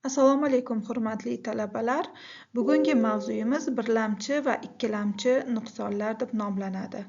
Assalomu alaykum, hurmatli talabalar. Bugungi mavzuyimiz birlamchi va ikkilamchi nuqsonlar deb nomlanadi.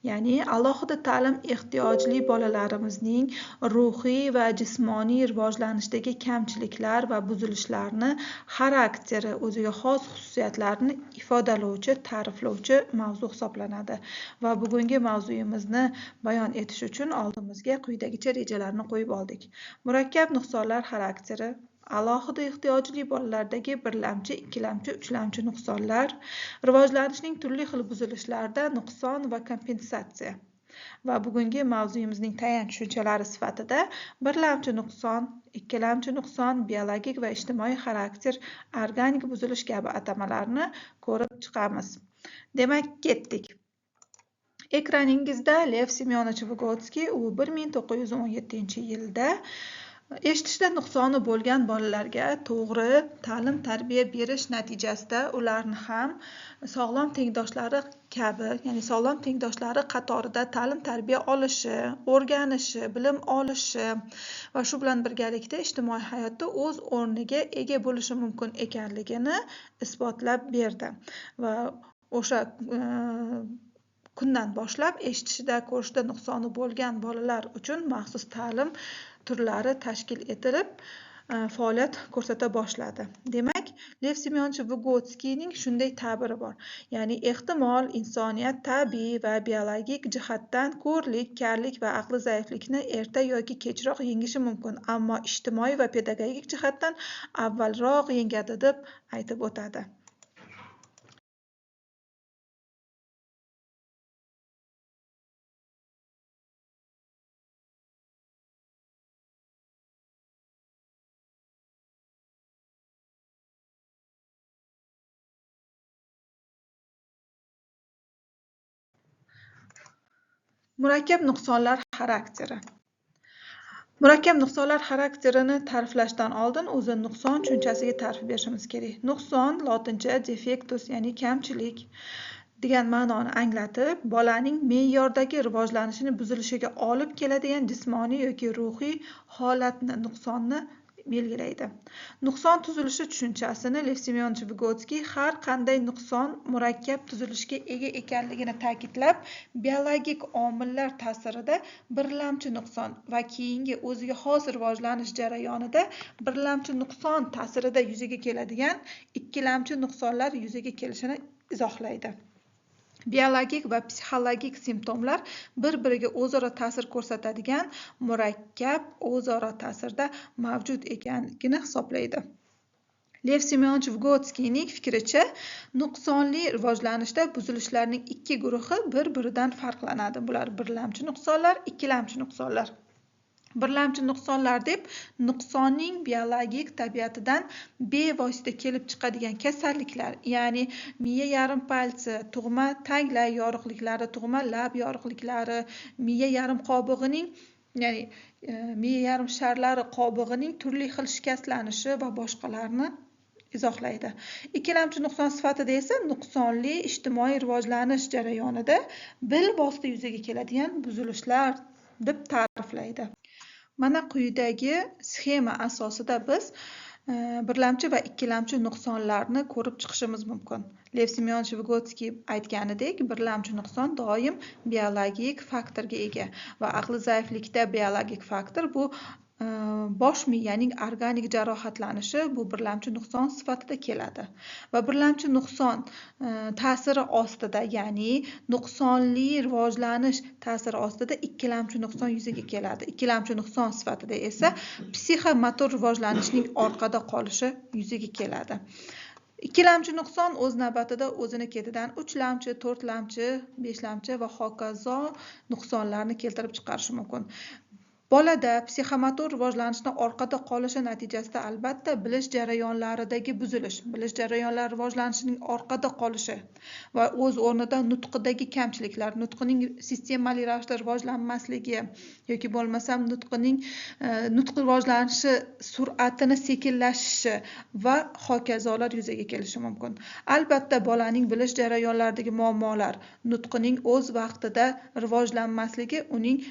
Ya'ni alohida ta'lim ehtiyojli bolalarimizning ruhiy va jismoniy rivojlanishdagi kamchiliklar va buzilishlarni xarakteri, o'ziga xos xususiyatlarini ifodalovchi, ta'riflovchi mavzu hisoblanadi. Va bugungi mavzuyimizni bayon etish uchun oldimizga quyidagicha rejalarni qo'yib oldik. Murakkab nuqsonlar xarakteri, alohida ehtiyojli bolalardagi birlamchi, ikkilamchi, uchlamchi nuqsonlar, rivojlanishning turli xil buzilishlarida nuqson va kompensatsiya. Va bugungi mavzuyimizning tayanch tushunchalari sifatida birlamchi nuqson, ikkilamchi nuqson, biologik va ijtimoiy xarakter, organik buzilish kabi atamalarni ko'rib chiqamiz. Demak, ketdik. Ekraningizda Lev Semyonovich Vygotsky, u 1917-yilda eshitishda nuqsoni bo'lgan bolalarga to'g'ri ta'lim-tarbiya berish natijasida ularni ham sog'lom tengdoshlari kabi, ya'ni sog'lom tengdoshlari qatorida ta'lim-tarbiya olishi, o'rganishi, bilim olishi va shu bilan birgalikda ijtimoiy hayotda o'z o'rniga ega bo'lishi mumkin ekanligini isbotlab berdi. Va o'sha kundan boshlab eshitishda, ko'rishda nuqsoni bo'lgan bolalar uchun maxsus ta'lim turlari tashkil etilib faoliyat ko'rsata boshladi. Demak, Lev Semyonovich Vygotskyning shunday ta'biri bor. Ya'ni ehtimol insoniyat tabiiy va biologik jihatdan ko'rlik, karlik va aqli zaiflikni erta yoki kechroq yengishi mumkin, ammo ijtimoiy va pedagogik jihatdan avvalroq yengadi deb aytib o'tadi. Murakkab nuqsonlar xarakteri. Murakkab nuqsonlar xarakterini ta'riflashdan oldin o'zi nuqson tushunchasiga ta'rif berishimiz kerak. Nuqson lotincha defectus, ya'ni kamchilik degan ma'noni anglatib, bolaning me'yordagi rivojlanishini buzilishiga olib keladigan jismoniy yoki ruhiy holatni, nuqsonni belgilaydi. Nuqson tuzilishi tushunchasini Lev Semyonovich Vygotsky har qanday nuqson murakkab tuzilishga ega ekanligini ta'kidlab, biologik omillar ta'sirida birlamchi nuqson va keyingi o'ziga xos rivojlanish jarayonida birlamchi nuqson ta'sirida yuzaga keladigan ikkilamchi nuqsonlar yuzaga kelishini izohlaydi. Biologik va psixologik simptomlar bir-biriga o'zaro ta'sir ko'rsatadigan murakkab o'zaro ta'sirda mavjud ekanligini hisoblaydi. Lev Semyonovich Vygotskyning fikricha, nuqsonli rivojlanishda buzilishlarning ikki guruhi bir-biridan farqlanadi. Bular birlamchi nuqsonlar, ikkilamchi nuqsonlar. Birlamchi nuqsonlar deb nuqsonning biologik tabiatidan bevosita kelib chiqadigan kasalliklar, ya'ni miya yarim palsi, tug'ma taglar yorug'liklari, tug'ma lab yorug'liklari, miya yarim qobig'ining, ya'ni miya yarim sharlari qobig'ining turli xil shikastlanishi va boshqalarni izohlaydi. Ikkilamchi nuqson sifatida esa nuqsonli ijtimoiy rivojlanish jarayonida bilvosita yuzaga keladigan buzilishlar deb ta'riflaydi. Mana quyidagi sxema asosida biz birlamchi va ikkilamchi nuqsonlarni ko'rib chiqishimiz mumkin. Lev Semyonovich Vygotsky aytganidek, birlamchi nuqson doim biologik faktorga ega va aqli zaiflikda biologik faktor bu bosh miyaning organik jarohatlanishi bu birlamchi nuqson sifatida keladi. Va birlamchi nuqson ta'siri ostida, ya'ni nuqsonli rivojlanish ta'siri ostida ikkilamchi nuqson yuzaga keladi. Ikkilamchi nuqson sifatida esa psixomotor rivojlanishning orqada qolishi yuzaga keladi. Ikkilamchi nuqson o'z navbatida o'zini ketidan uchlamchi, to'rtlamchi, beshlamchi va hokazo nuqsonlarni keltirib chiqarishi mumkin. Bolada psixomotor rivojlanishni orqada qolishi natijasida albatta bilish jarayonlaridagi buzilish, bilish jarayonlari rivojlanishining orqada qolishi va o'z o'rnida nutqidagi kamchiliklar, nutqining sistemali ravishda rivojlanmasligi yoki bo'lmasam nutq rivojlanishi sur'atini sekinlashishi va hokazolar yuzaga kelishi mumkin. Albatta bolaning bilish jarayonlaridagi muammolar, nutqining o'z vaqtida rivojlanmasligi uning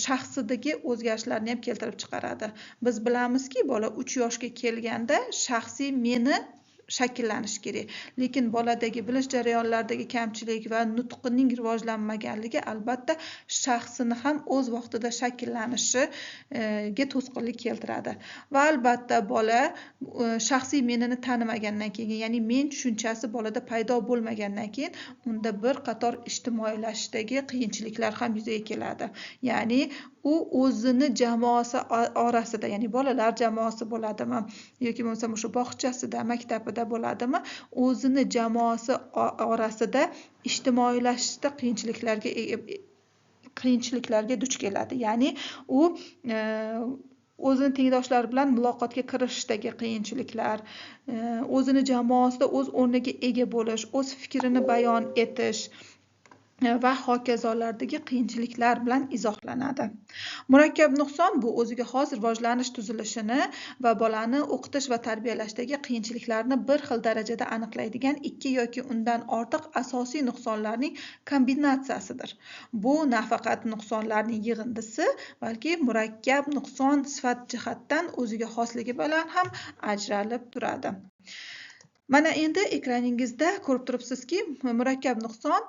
shaxsidagi o'zgarishlarni ham keltirib chiqaradi. Biz bilamizki, bola 3 yoshga kelganda shaxsiy meni shakllanishi kerak. Lekin boladagi bilish jarayonlaridagi kamchilik va nutqining rivojlanmaganligi albatta shaxsini ham o'z vaqtida shakllanishiga to'sqinlik keltiradi. Va albatta bola shaxsiy menini tanimagandan keyin, ya'ni men tushunchasi bolada paydo bo'lmagandan keyin unda bir qator ijtimoiylashishdagi qiyinchiliklar ham yuzaga keladi. Ya'ni u o'zini jamoasi orasida, ya'ni bolalar jamoasi bo'ladimi yoki bo'lmasa o'sha bog'chasida, maktabida bo'ladimi, o'zini jamoasi orasida ijtimoiylashishda qiyinchiliklarga duch keladi. Ya'ni u o'zini tengdoshlari bilan muloqotga kirishishdagi qiyinchiliklar, o'zini jamoasida o'z o'rniga ega bo'lish, o'z fikrini bayon etish va hokazolardagi qiyinchiliklar bilan izohlanadi. Murakkab nuqson bu o'ziga xos rivojlanish tuzilishini va bolani o'qitish va tarbiyalashdagi qiyinchiliklarni bir xil darajada aniqlaydigan ikki yoki undan ortiq asosiy nuqsonlarning kombinatsiyasidir. Bu nafaqat nuqsonlarning yig'indisi, balki murakkab nuqson sifat jihatdan o'ziga xosligi bilan ham ajralib turadi. Mana endi ekraningizda ko'rib turibsizki, murakkab nuqson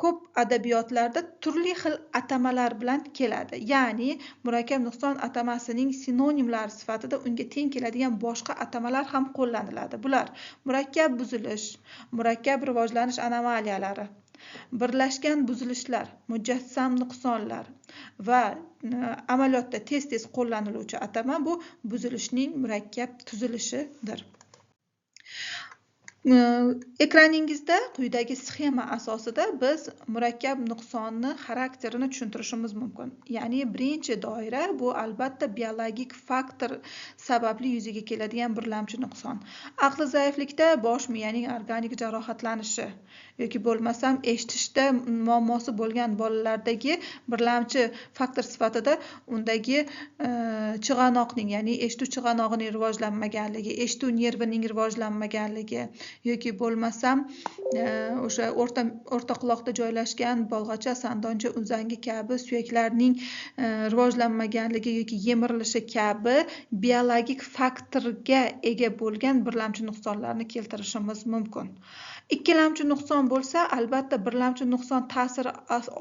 ko'p adabiyotlarda turli xil atamalar bilan keladi. Ya'ni murakkab nuqson atamasining sinonimlari sifatida unga teng keladigan boshqa atamalar ham qo'llaniladi. Bular murakkab buzilish, murakkab rivojlanish anomaliyalari, birlashgan buzilishlar, mujassam nuqsonlar va amaliyotda tez-tez qo'llaniluvchi atama bu buzilishning murakkab tuzilishidir. Ekraningizda quyidagi sxema asosida biz murakkab nuqsonni xarakterini tushuntirishimiz mumkin. Ya'ni birinchi doira bu albatta biologik faktor sababli yuzaga keladigan birlamchi nuqson. Aqli zaiflikda bosh miyaning organik jarohatlanishi yoki bo'lmasam eshitishda muammosi bo'lgan bolalardagi birlamchi faktor sifatida undagi chig'anoqning, ya'ni eshituv chig'anog'ining rivojlanmaganligi, eshituv nervining rivojlanmaganligi yoki bo'lmasam o'sha o'rta quloqda joylashgan bolg'acha, sandoncha uzangi kabi suyaklarning rivojlanmaganligi yoki yemirilishi kabi biologik faktorga ega bo'lgan birlamchi nuqsonlarni keltirishimiz mumkin. Ikkilamchi nuqson bo'lsa, albatta birlamchi nuqson ta'siri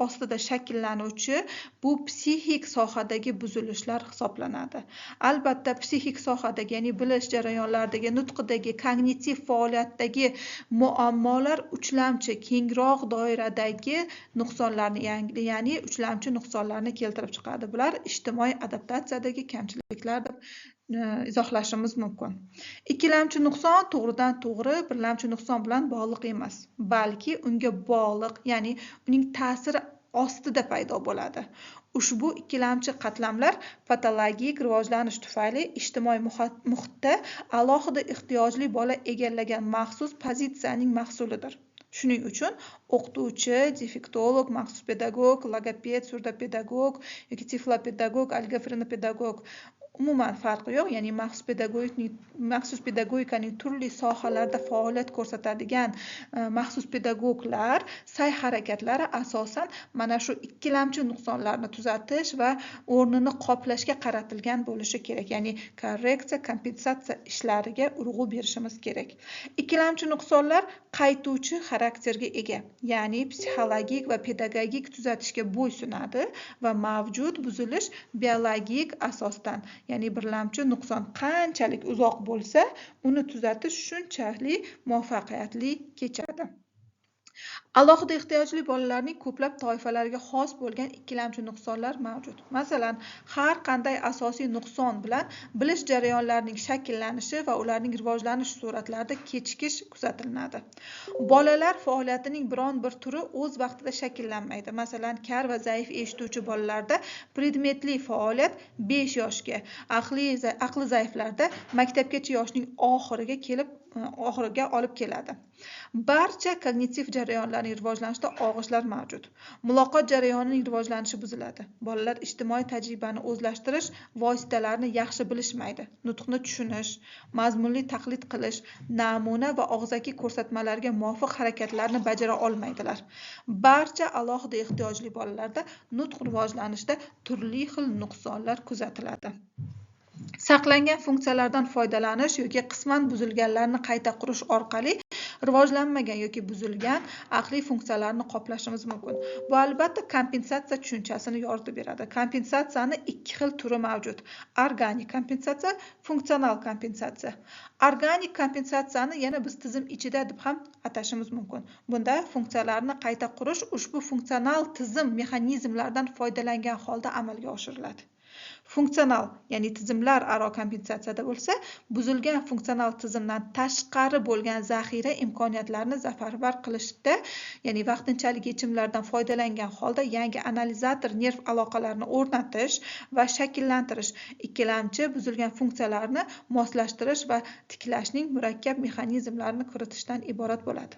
ostida shakllanuvchi bu psixik sohadagi buzilishlar hisoblanadi. Albatta psixik sohadagi, ya'ni bilish jarayonlaridagi, nutqidagi, kognitiv faoliyatdagi muammolar uchlamchi, kengroq doiradagi nuqsonlarni, ya'ni uchlamchi nuqsonlarni keltirib chiqadi. Bular ijtimoiy adaptatsiyadagi kamchiliklar deb izohlashimiz mumkin. Ikkilamchi nuqson to'g'ridan to'g'ri birlamchi nuqson bilan bog'liq emas, balki unga bog'liq, ya'ni uning ta'siri ostida paydo bo'ladi. Ushbu ikkilamchi qatlamlar patologik rivojlanish tufayli ijtimoiy muhitda alohida ehtiyojli bola egallagan maxsus pozitsiyaning mahsulidir. Shuning uchun o'qituvchi, defektolog, maxsus pedagog, logoped, surdopedagog yoki tiflopedagog, algofrenopedagog umuman farqi yo'q. Ya'ni maxsus pedagogikaning turli sohalarda faoliyat ko'rsatadigan maxsus pedagoglar sa'y-harakatlari asosan mana shu ikkilamchi nuqsonlarni tuzatish va o'rnini qoplashga qaratilgan bo'lishi kerak. Ya'ni korreksiya, kompensatsiya ishlariga urg'u berishimiz kerak. Ikkilamchi nuqsonlar qaytuvchi xarakterga ega, ya'ni psixologik va pedagogik tuzatishga bo'ysunadi va mavjud buzilish biologik asosdan, ya'ni birlamchi nuqson qanchalik uzoq bo'lsa, uni tuzatish shunchalik muvaffaqiyatli kechadi. Alohida ehtiyojli bolalarning ko'plab toifalariga xos bo'lgan ikkilamchi nuqsonlar mavjud. Masalan, har qanday asosiy nuqson bilan bilish jarayonlarining shakllanishi va ularning rivojlanish sur'atlarida kechikish kuzatiladi. Bolalar faoliyatining biron bir turi o'z vaqtida shakllanmaydi. Masalan, kar va zaif eshituvchi bolalarda predmetli faoliyat 5 yoshga, aqli zaiflarda maktabgacha yoshning oxiriga kelib oxiriga olib keladi. Barcha kognitiv jarayonlarning rivojlanishida og'ishlar mavjud. Muloqot jarayonining rivojlanishi buziladi. Bolalar ijtimoiy tajribani o'zlashtirish vositalarini yaxshi bilishmaydi. Nutqni tushunish, mazmunli taqlid qilish, namuna va og'zaki ko'rsatmalarga muvofiq harakatlarni bajara olmaydilar. Barcha alohida ehtiyojli bolalarda nutq rivojlanishida turli xil nuqsonlar kuzatiladi. Saqlangan funksiyalardan foydalanish yoki qisman buzilganlarni qayta qurish orqali rivojlanmagan yoki buzilgan aqliy funksiyalarni qoplashimiz mumkin. Bu albatta kompensatsiya tushunchasini yoritib beradi. Kompensatsiyaning ikki xil turi mavjud. Organik kompensatsiya, funksional kompensatsiya. Organik kompensatsiyani yana biz tizim ichida deb ham atashimiz mumkin. Bunda funksiyalarni qayta qurish ushbu funksional tizim mexanizmlaridan foydalangan holda amalga oshiriladi. Funksional, ya'ni tizimlar aro kompensatsiyada bo'lsa, buzilgan funksional tizimdan tashqari bo'lgan zaxira imkoniyatlarini zafarbar qilishda, ya'ni vaqtinchalik yechimlardan foydalangan holda yangi analizator nerv aloqalarini o'rnatish va shakllantirish, ikkilamchi buzilgan funksiyalarni moslashtirish va tiklashning murakkab mexanizmlarini kiritishdan iborat bo'ladi.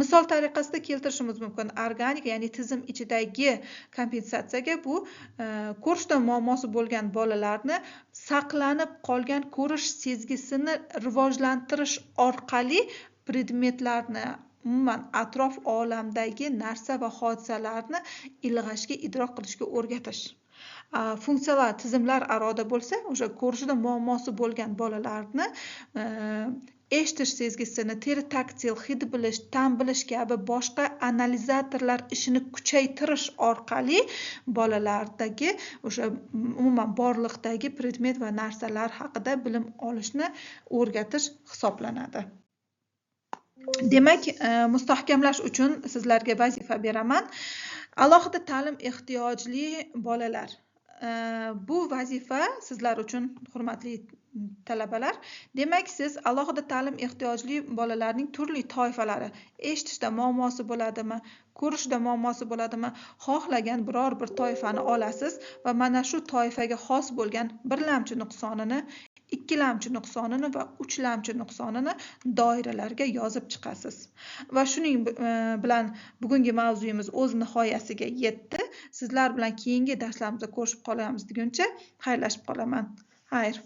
Misol tariqasida keltirishimiz mumkin. Organik, ya'ni tizim ichidagi kompensatsiyaga bu ko'rishda muammosi bo'lgan bolalarni saqlanib qolgan ko'rish sezgisini rivojlantirish orqali predmetlarni, umuman atrof olamdagi narsa va hodisalarni ilg'ashga, idrok qilishga o'rgatish. Funksiyalar tizimlar aroda bo'lsa, o'sha ko'rishida muammosi bo'lgan bolalarni eshitish sezgisini, teri-taktil, hid bilish, ta'm bilish kabi boshqa analizatorlar ishini kuchaytirish orqali bolalardagi o'sha umuman borliqdagi predmet va narsalar haqida bilim olishni o'rgatish hisoblanadi. Demak, mustahkamlash uchun sizlarga vazifa beraman. Alohida ta'lim ehtiyojli bolalar. Bu vazifa sizlar uchun, hurmatli talabalar. Demak, siz alohida ta'lim ehtiyojli bolalarning turli toifalari, eshitishda muammosi bo'ladimi, ko'rishda muammosi bo'ladimi, xohlagan biror bir toifani olasiz va mana shu toifaga xos bo'lgan birlamchi nuqsonini, ikkilamchi nuqsonini va uchlamchi nuqsonini doiralarga yozib chiqasiz. Va shuning bilan bugungi mavzuyimiz o'z nihoyasiga yetdi. Sizlar bilan keyingi darslarimizda ko'rishib qolamiz deguncha xayrlashib qolaman. Xayr.